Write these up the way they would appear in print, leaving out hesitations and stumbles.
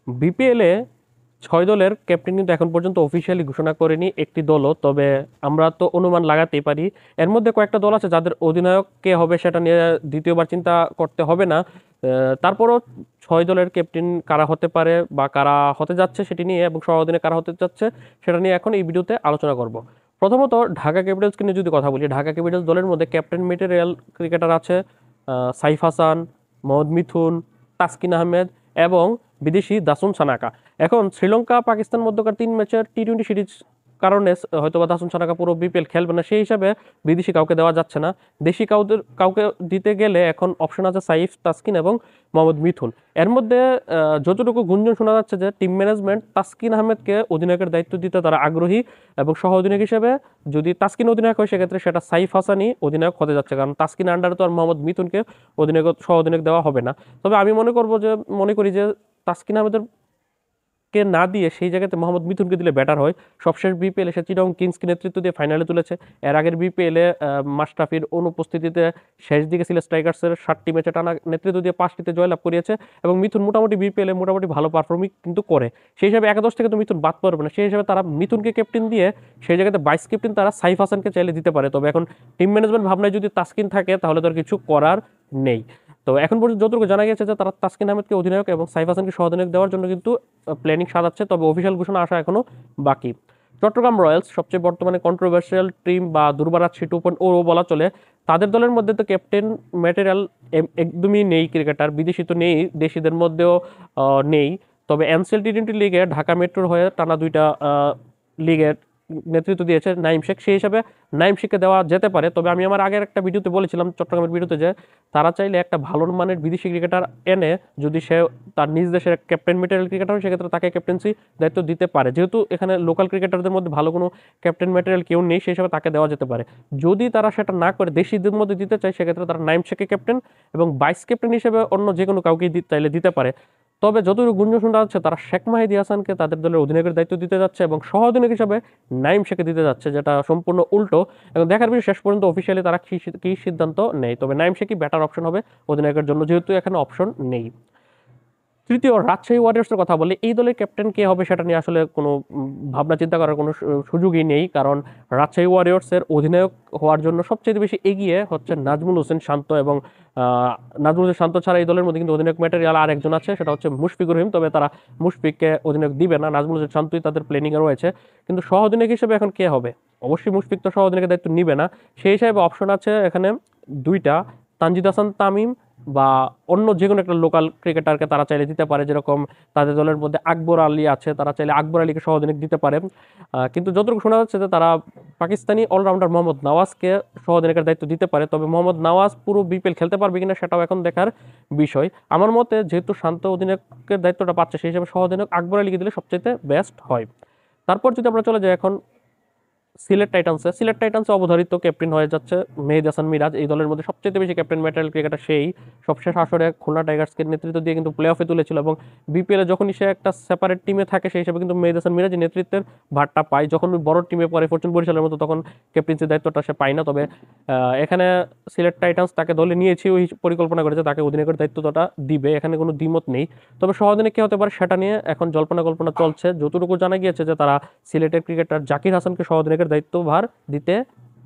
বিপিএলে 6 দলের ক্যাপ্টেন কিন্তু এখন পর্যন্ত অফিসিয়ালি ঘোষণা করেনি একটি দলও, তবে আমরা তো অনুমান লাগাতেই পারি। এর মধ্যে কয়েকটা দল আছে যাদের অধিনায়ক কে হবে সেটা নিয়ে দ্বিতীয়বার চিন্তা করতে হবে না। তারপরও 6 দলের ক্যাপ্টেন কারা হতে পারে বা কারা হতে যাচ্ছে সেটি নিয়ে এবং সহ অধিনায়ক কারা হতে যাচ্ছে সেটা নিয়ে এখন এই ভিডিওতে আলোচনা করব। প্রথমত ঢাকা ক্যাপিটালসকে নিয়ে যদি কথা বলি, ঢাকা ক্যাপিটালস দলের মধ্যে ক্যাপ্টেন মেটেরিয়াল ক্রিকেটার আছে সাইফ হাসান, মোহাম্মদ মিথুন, তাসকিন আহমেদ এবং বিদেশি দাসুন সানাকা। এখন শ্রীলঙ্কা পাকিস্তান মধ্যকার 3 ম্যাচের টি-20 সিরিজ কারণে হয়তোবা দাসুন সানাকা পুরো বিপিএল খেলবে না, সেই হিসাবে বিদেশি কাউকে দেওয়া যাচ্ছে না। দেশি কাউকে দিতে গেলে এখন অপশন আছে সাইফ, তাসকিন এবং মোহাম্মদ মিথুন। এর মধ্যে যতটুকু গুঞ্জন শোনা যাচ্ছে যে টিম ম্যানেজমেন্ট তাসকিন আহমেদকে অধিনায়কের দায়িত্ব দিতে তারা আগ্রহী এবং সহ অধিনায়ক হিসেবে যদি তাসকিন অধিনায়ক হয় সেক্ষেত্রে সেটা সাইফ হাসানই অধিনায়ক হতে যাচ্ছে, কারণ তাসকিন আন্ডারে তো আর মোহাম্মদ মিথুনকে সহ অধিনায়ক দেওয়া হবে না। তবে আমি মনে করি যে তাসকিন আহমেদের কে না দিয়ে সেই জায়গাতে মোহাম্মদ মিথুনকে দিলে বেটার হয়। সবশেষ বিপিএল এসে চিটাগং কিংসকে নেতৃত্ব দিয়ে ফাইনালে তুলেছে। এর আগের বিপিএলে মাশরাফির অনুপস্থিতিতে শেষ দিকে সিলেট স্ট্রাইকার্সের 7টি ম্যাচে টানা নেতৃত্ব দিয়ে 5টিতে জয়লাভ করিয়েছে এবং মিথুন মোটামুটি বিপিএলে মোটামুটি ভালো পারফর্মিং কিন্তু করে। সেই হিসাবে একাদশ থেকে তো মিথুন বাদ পড়বে না, সেই হিসাবে তারা মিথুনকে ক্যাপ্টেন দিয়ে সেই জায়গাতে ভাইস ক্যাপ্টেন তারা সাইফ হাসানকে চাইলে দিতে পারে। তবে এখন টিম ম্যানেজমেন্ট ভাবনায় যদি তাসকিন থাকে তাহলে তো আর কিছু করার নেই। তো এখন পর্যন্ত যতটুকু জানা গেছে যে তারা তাসকিন আহমেদকে অধিনায়ক এবং সাইফ হাসানকে সহ অধিনায়ক দেওয়ার জন্য কিন্তু প্ল্যানিং সাজাচ্ছে, তবে অফিসিয়াল ঘোষণা আসা এখনো বাকি। চট্টগ্রাম রয়্যালস সবচেয়ে বর্তমানে কন্ট্রোভার্সিয়াল টিম বা দুর্বারাজ 2.0 বলা চলে। তাদের দলের মধ্যে তো ক্যাপ্টেন ম্যাটেরিয়াল একদমই নেই ক্রিকেটার, বিদেশি তো নেই, দেশিদের মধ্যেও নেই। তবে এনসিএল টি-20 লিগে ঢাকা মেট্রোর হয়ে টানা 2টা লিগের নেতৃত্ব দিয়েছে নাইম শেখ, সেই হিসাবে নাইম শেখকে দেওয়া যেতে পারে। তবে আমি আমার আগের একটা ভিডিওতে বলেছিলাম, চট্টগ্রামের ভিডিওতে, যে তারা চাইলে একটা ভালো মানের বিদেশি ক্রিকেটার এনে যদি সে তার নিজ দেশের ক্যাপ্টেন ম্যাটেরিয়াল ক্রিকেটার হয় সেক্ষেত্রে তাকে ক্যাপ্টেন্সি দায়িত্ব দিতে পারে। যেহেতু এখানে লোকাল ক্রিকেটারদের মধ্যে ভালো কোনো ক্যাপ্টেন ম্যাটেরিয়াল কেউ নেই, সেই হিসাবে তাকে দেওয়া যেতে পারে। যদি তারা সেটা না করে দেশিদের মধ্যে দিতে চায় সেক্ষেত্রে তারা নাইম শেখকে ক্যাপ্টেন এবং ভাইস ক্যাপ্টেন হিসেবে অন্য যে কোনো কাউকে চাইলে দিতে পারে। তবে যতটুকু গুঞ্জন শোনা যাচ্ছে তারা শেখ মাহিদি হাসানকে তাদের দলের অধিনায়কের দায়িত্ব দিতে যাচ্ছে এবং সহ অধিনায়ক হিসাবে নাইম শেখকে দিতে যাচ্ছে, যেটা সম্পূর্ণ উল্টো। এবং দেখার বিষয় শেষ পর্যন্ত অফিসিয়ালি তারা কি সিদ্ধান্ত নেই। তবে নাইম শেখই বেটার অপশন হবে অধিনায়কের জন্য, যেহেতু এখানে অপশন নেই। তৃতীয়, রাজশাহী ওয়ারিয়র্সের কথা বলে, এই দলের ক্যাপ্টেন কে হবে সেটা নিয়ে আসলে কোনো ভাবনা চিন্তা করার কোনো সুযোগই নেই, কারণ রাজশাহী ওয়ারিয়র্সের অধিনায়ক হওয়ার জন্য সবচেয়ে বেশি এগিয়ে হচ্ছে নাজমুল হোসেন শান্ত এবং নাজমুল হোসেন শান্ত ছাড়া এই দলের মধ্যে কিন্তু অধিনায়ক ম্যাটেরিয়াল আর একজন আছে, সেটা হচ্ছে মুশফিকুর রহিম। তবে তারা মুশফিককে অধিনায়ক দিবে না, নাজমুল হোসেন শান্তই তাদের প্ল্যানিংয়ে রয়েছে। কিন্তু সহ অধিনায়ক হিসেবে এখন কে হবে? অবশ্যই মুশফিক তো সহ অধিনায়কের দায়িত্ব নিবে না, সেই হিসাবে অপশন আছে এখানে 2টা, তানজিদ হাসান তামিম বা অন্য যে কোনো একটা লোকাল ক্রিকেটারকে তারা চাইলে দিতে পারে। যেরকম তাদের দলের মধ্যে আকবর আলী আছে, তারা চাইলে আকবর আলীকে সহ অধিনায়ক দিতে পারে। কিন্তু যতটুকু শোনা যাচ্ছে যে তারা পাকিস্তানি অলরাউন্ডার মোহাম্মদ নওয়াজকে সহ অধিনায়কের দায়িত্ব দিতে পারে। তবে মোহাম্মদ নওয়াজ পুরো বিপিএল খেলতে পারবে কিনা সেটাও এখন দেখার বিষয়। আমার মতে যেহেতু শান্ত অধিনায়কের দায়িত্বটা পাচ্ছে, সেই হিসাবে সহ অধিনায়ক আকবর আলীকে দিলে সবচেয়ে বেস্ট হয়। তারপর যদি আমরা চলে যাই এখন সিলেট টাইটান্সে অবধারিত ক্যাপ্টেন হয়ে যাচ্ছে মেহেদী হাসান মিরাজ। এই দলের মধ্যে সবচেয়ে বেশি ক্যাপ্টেন ম্যাটেরিয়াল ক্রিকেটার সেই। সবশেষ আসরে খুলনা টাইগার্সকে নেতৃত্ব দিয়ে কিন্তু প্লে অফে তুলেছিল এবং বিপিএলে যখনই সে একটা সেপারেট টিমে থাকে সেই হিসাবে কিন্তু মেহেদী হাসান মিরাজ নেতৃত্বের ভারটা পায়। যখন বড় টিমে পরে ফরচুন বরিশালের মতো তখন ক্যাপ্টেন্সির দায়িত্বটা সে পায় না। তবে এখানে সিলেট টাইটান্স তাকে দলে নিয়েছে, ওই পরিকল্পনা করেছে তাকে অধিনায়কের দায়িত্বটা দিবে, এখানে কোনো দ্বিমত নেই। তবে সহ অধিনায়ক কে হতে পারে সেটা নিয়ে এখন কল্পনা চলছে। যতটুকু জানা গিয়েছে যে তারা সিলেটের ক্রিকেটার জাকির হাসানকে সহ অধিনায়কের দায়িত্বভার দিতে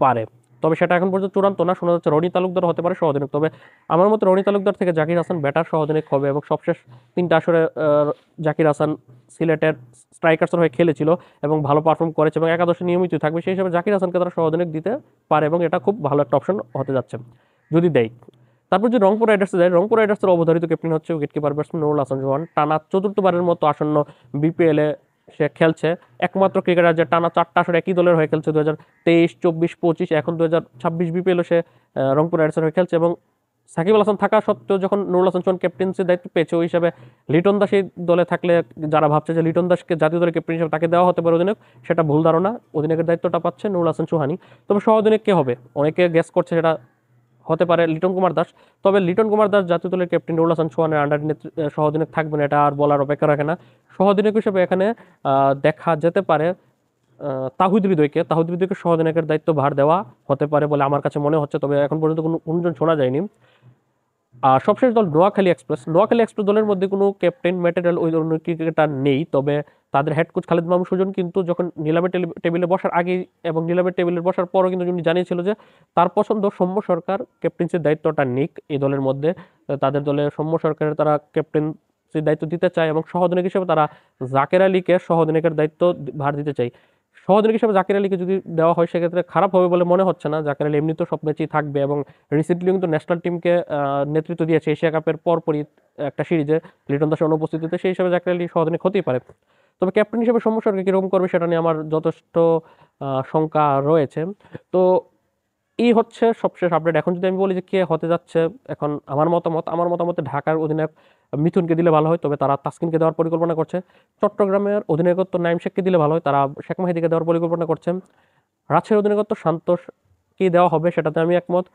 পারে। তবে সেটা এখন পর্যন্ত চূড়ান্ত না, শোনা যাচ্ছে রনি তালুকদার হতে পারে সহ অধিনায়ক। তবে আমার মতে রনি তালুকদার থেকে জাকির হাসান বেটার সহ অধিনায়ক হবে এবং সবশেষ 3টা আসরে জাকির হাসান সিলেটের স্ট্রাইকার্সের হয়ে খেলেছিল এবং ভালো পারফর্ম করেছে এবং একাদশে নিয়মিত থাকবে, সেই হিসাবে জাকির হাসানকে তারা সহ অধিনায়ক দিতে পারে এবং এটা খুব ভালো একটা অপশন হতে যাচ্ছে যদি দেয়। তারপর যদি রংপুর রাইডার্সে যায়, রংপুর রাইডার্সের অবধারিত ক্যাপ্টেন হচ্ছে উইকেটকিপার ব্যাটসম্যান নুরুল হাসান সোহান। টানা 4র্থবারের মতো আসন্ন বিপিএলে সে খেলছে, একমাত্র ক্রিকেটার যে টানা 4টা আসরে একই দলের হয়ে খেলছে। 2023, 24, 25, এখন 2026 বিপিএল সে রংপুর রাইডার্সের হয়ে খেলছে এবং সাকিব আল হাসান থাকা সত্ত্বেও যখন নুরুল হাসান সোহান ক্যাপ্টেন্সির দায়িত্ব পেয়েছে, ওই হিসাবে লিটন দাস এই দলে থাকলে যারা ভাবছে যে লিটন দাসকে জাতীয় দলের ক্যাপ্টেন হিসেবে তাকে দেওয়া হতে পারে অধিনায়ক, সেটা ভুল ধারণা। অধিনায়কের দায়িত্বটা পাচ্ছে নুরুল হাসান সোহানি। তবে সহ অধিনায়ক কে হবে অনেকে গেস করছে, সেটা হতে পারে লিটন কুমার দাস। তবে লিটন কুমার দাস জাতীয় দলের ক্যাপ্টেন নুরুল হাসান সোহানের আন্ডার সহ অধিনায়ক থাকবেন এটা আর বলার অপেক্ষা রাখে না। সহ অধিনায়ক হিসেবে এখানে দেখা যেতে পারে তাহিদ হৃদয়কে সহ অধিনায়কের দায়িত্ব ভার দেওয়া হতে পারে বলে আমার কাছে মনে হচ্ছে, তবে এখন পর্যন্ত কোনো গুঞ্জন শোনা যায়নি। আর সবশেষ দল নোয়াখালী এক্সপ্রেস। নোয়াখালী এক্সপ্রেস দলের মধ্যে কোনো ক্যাপ্টেন ম্যাটেরিয়াল ওই ধরনের ক্রিকেটার নেই, তবে তাদের হেড কোচ খালিদ মাহমুদ সুজন কিন্তু যখন নিলামের টেবিলে বসার আগে এবং নিলামের টেবিলে বসার পরও কিন্তু উনি জানিয়েছিল যে তার পছন্দ সৌম্য সরকার ক্যাপ্টেন্সির দায়িত্বটা নিক এই দলের মধ্যে। তাদের দলে সৌম্য সরকারের তারা ক্যাপ্টেন্সির দায়িত্ব দিতে চায় এবং সহ অধিনায়ক হিসেবে তারা জাকের আলীকে সহ অধিনায়কের দায়িত্ব ভার দিতে চায়। সহ অধিনায়ক হিসেবে জাকের আলীকে যদি দেওয়া হয় সেক্ষেত্রে খারাপ হবে বলে মনে হচ্ছে না। জাকের আলী এমনিতেও সব ম্যাচেই থাকবে এবং রিসেন্টলি কিন্তু ন্যাশনাল টিমকে নেতৃত্ব দিয়েছে এশিয়া কাপের পরপরই একটা সিরিজে লিটন দাসের অনুপস্থিতিতে, সেই হিসেবে জাকের আলী সহ অধিনায়ক হতেই পারে। তবে ক্যাপ্টেন হিসেবে সৌম্য সরকার কিরকম করবে সেটা নিয়ে আমার যথেষ্ট শঙ্কা রয়েছে। তো এই হচ্ছে সবশেষ আপডেট। এখন যদি আমি বলি যে কে হতে যাচ্ছে, এখন আমার মতামতে ঢাকার অধিনায়ক মিথুনকে দিলে ভালো হয়, তবে তারা তাসকিনকে দেওয়ার পরিকল্পনা করছে। চট্টগ্রামের অধিনায়কত্ব নাইম শেখকে দিলে ভালো হয়, তারা শেখ মাহিদিকে দেওয়ার পরিকল্পনা করছে। রাজশাহীর অধিনায়কত্ব সান্তোষ কি দেওয়া হবে সেটাতে আমি একমত।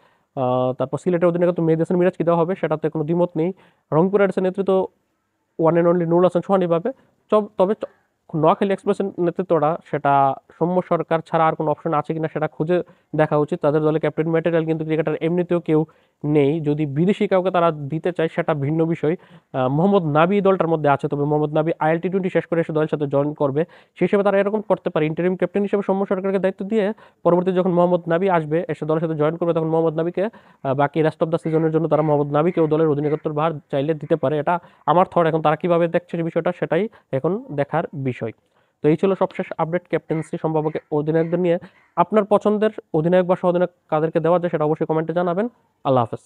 তারপর সিলেটের অধিনায়কত্ব মেহেদী হাসান মিরাজ কি দেওয়া হবে সেটাতে কোনো দ্বিমত নেই। রংপুর রাইডার্সের নেতৃত্ব one and only Nurul Hasan সোহানি পাবে। তবে নোয়াখালী এক্সপ্রেসের নেতৃত্বটা সেটা সৌম্য সরকার ছাড়া আর কোনো অপশন আছে কিনা সেটা খুঁজে দেখা উচিত। তাদের দলে ক্যাপ্টেন ম্যাটেরিয়াল কিন্তু ক্রিকেটার এমনিতেও কেউ নেই, যদি বিদেশি কাউকে তারা দিতে চায় সেটা ভিন্ন বিষয়। মোহাম্মদ নাবি দলটার মধ্যে আছে, তবে মোহাম্মদ নাবি IL-T20 শেষ করে এসে দলের সাথে জয়েন করবে। সেই হিসেবে তারা এরকম করতে পারে, ইন্টারিম ক্যাপ্টেন হিসেবে সৌম্য সরকারকে দায়িত্ব দিয়ে পরবর্তী যখন মোহাম্মদ নাবি আসবে এসে দলের সাথে জয়েন করবে তখন মোহাম্মদ নাবিকে বাকি রেস্ট অফ দ্য সিজনের জন্য তারা মোহাম্মদ নাবিকেও দলের অধিনায়কত্বের ভার চাইলে দিতে পারে। এটা আমার থট। এখন তারা কিভাবে দেখছে এই বিষয়টা সেটাই এখন দেখার বিষয়। তো এই ছিল সবশেষ আপডেট ক্যাপ্টেন্সি সম্ভাব্য অধিনায়কদের নিয়ে। আপনার পছন্দের অধিনায়ক বা সহ অধিনায়ক কাদেরকে দেওয়া যায় সেটা অবশ্যই কমেন্টে জানাবেন। আল্লাহ হাফেজ।